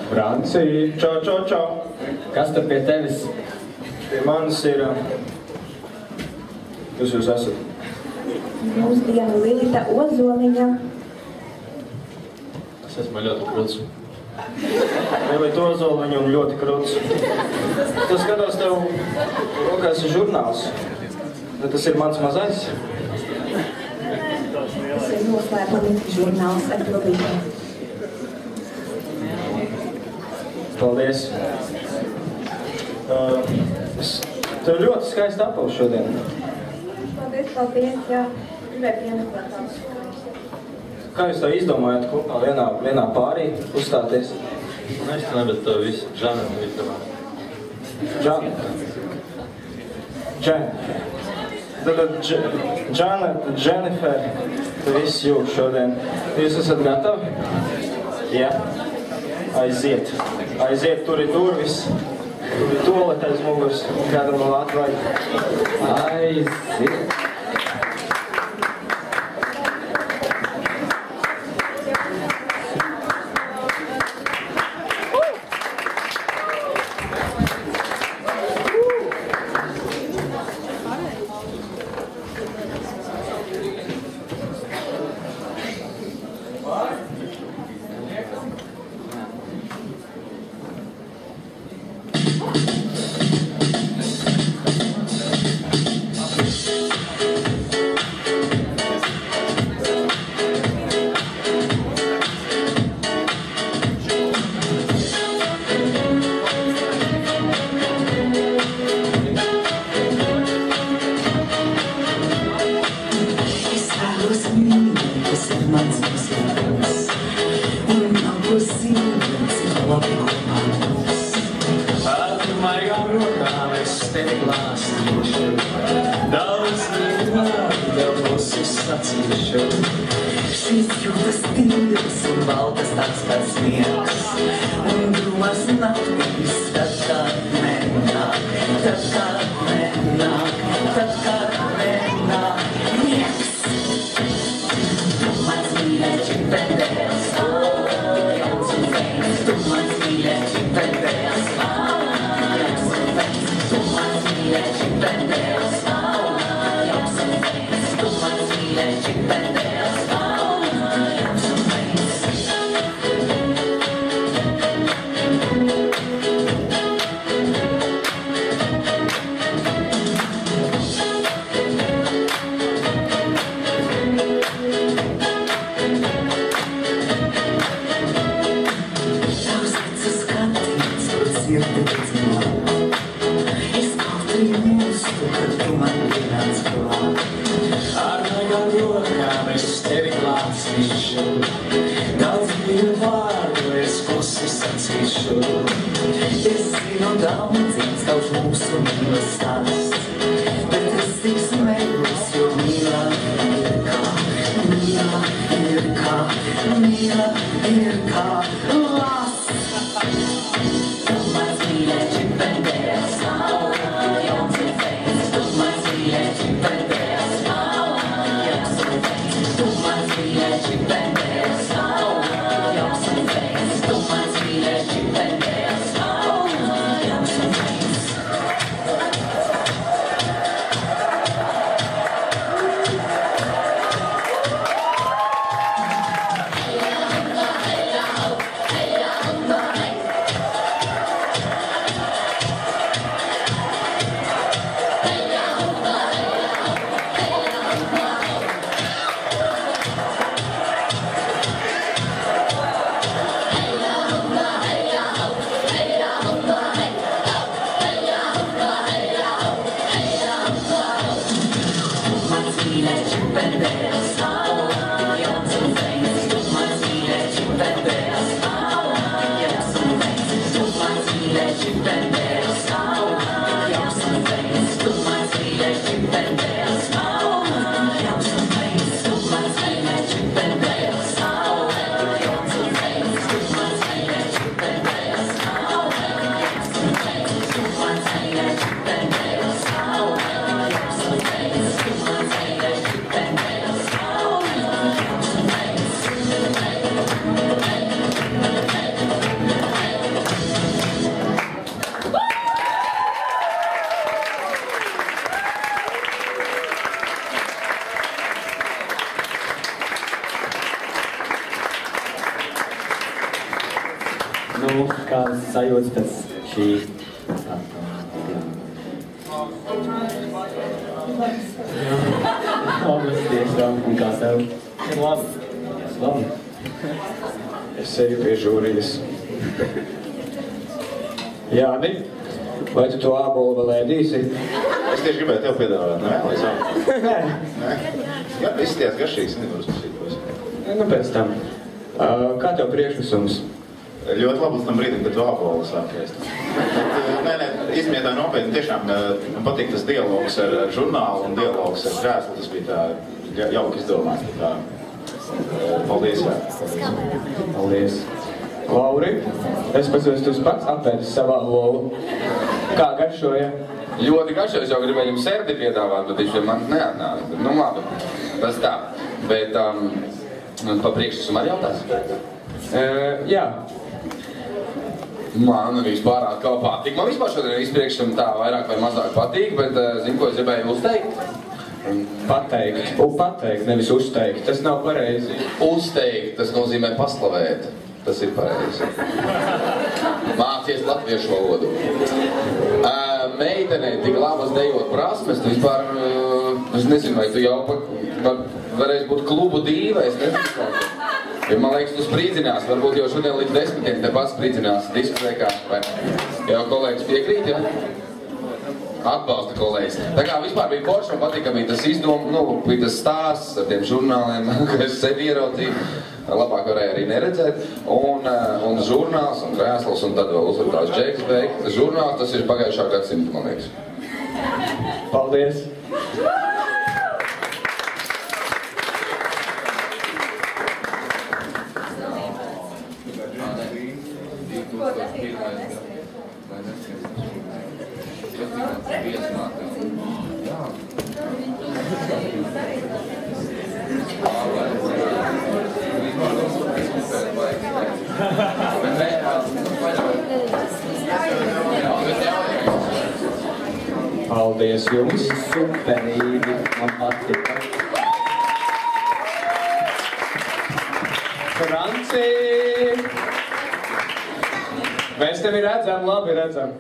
Francija. Čau, čau, čau. Kas tur pie tevis? Pie manis ir... Kas jūs esat? Mūsdienu Līta Ozoliņa. Es esmu ļoti kruts. Līta Ozoliņa un ļoti kruts. Tas skatos tev rokās ir žurnāls. Tas ir mans mazais? Tas ir noslēpumi žurnāls ar bildītēm. Paldies. Tev ļoti skaisti apaus šodien. Paldies, jā. Gribēju piemeklēt tādus skaisti. Kā jūs tā izdomājat kopā vienā pārī uzstāties? Es te nebet to visu. Žaneta vitamā. Žaneta. Tad Žaneta, Dženifer, tu visi jūg šodien. Jūs esat gatavi? Jā. Aiziet. Aiziet, tur ir durvis. Tur ir toalete aiz muguras. Kādam vēl atvajag. Aiziet. Nu, kādas sajūtas pēc šī? Labas tiešām, un kā tev? Labi. Labi. Es eju pie žūrijas. Jāni, vai tu to ābolu vēl ēdīsi? Es tieši gribēju tev piedāvāt, nevēlies ābolu? Nē. Jā, izties garšīgs, nevaru uzpasīt tos. Nu, pēc tam. Kā tev priekšnesums? Ļoti labi līdz tam brīdim, kad tu ābolu sāk ēst. Nē, izmēr tā nopietni, tiešām man patīk tas dialogs ar žurnālu un dialogs ar krēslu, tas bija tā jauki izdomāts. Paldies, jā. Paldies. Lauri, es pats pats apēdis savā lolu. Kā garšoja? Ļoti garšoja, es jau gribēju jums serdi piedāvāt, bet viņš pie man neatnāca. Nu labi, tas tā. Bet pa priekšnesumu arī jautās? Jā. Man vispār atkal patīk. Man vispār šodien visu priekšnesumu tā vairāk vai mazāk patīk, bet zinu, ko es gribēju uzteikt? Pateikt. Pateikt, nevis uzteikt. Tas nav pareizi. Uzteikt, tas nozīmē paslavēt. Tas ir pareizi. Mācies latviešu valodu. Meitenei tik labas dejot prasmes, tu vispār, es nezinu, vai tu jau varēs būt klubu dīva, es nezinu. Ja man liekas, tu sprīdzinās, varbūt jau šodien līdz 10 te pats sprīdzinās diskotēkā, vai jau kolēģis piekrīt, ja? Atbalsta kolēģis. Tā kā vispār bija forši, man patīk, ka bija tas bija tas stāsts ar tiem žurnāliem, ka es sevi ieraudzīju, labāk varēja arī neredzēt, un žurnāls un krēsls, un tad vēl uzvarētās Džeks beigt. Žurnāls, tas ir pagājušā gadsimta, man liekas. Paldies! Paldies jums! Superīgi, man patika. Franci! Mēs tevi redzam, labi redzam.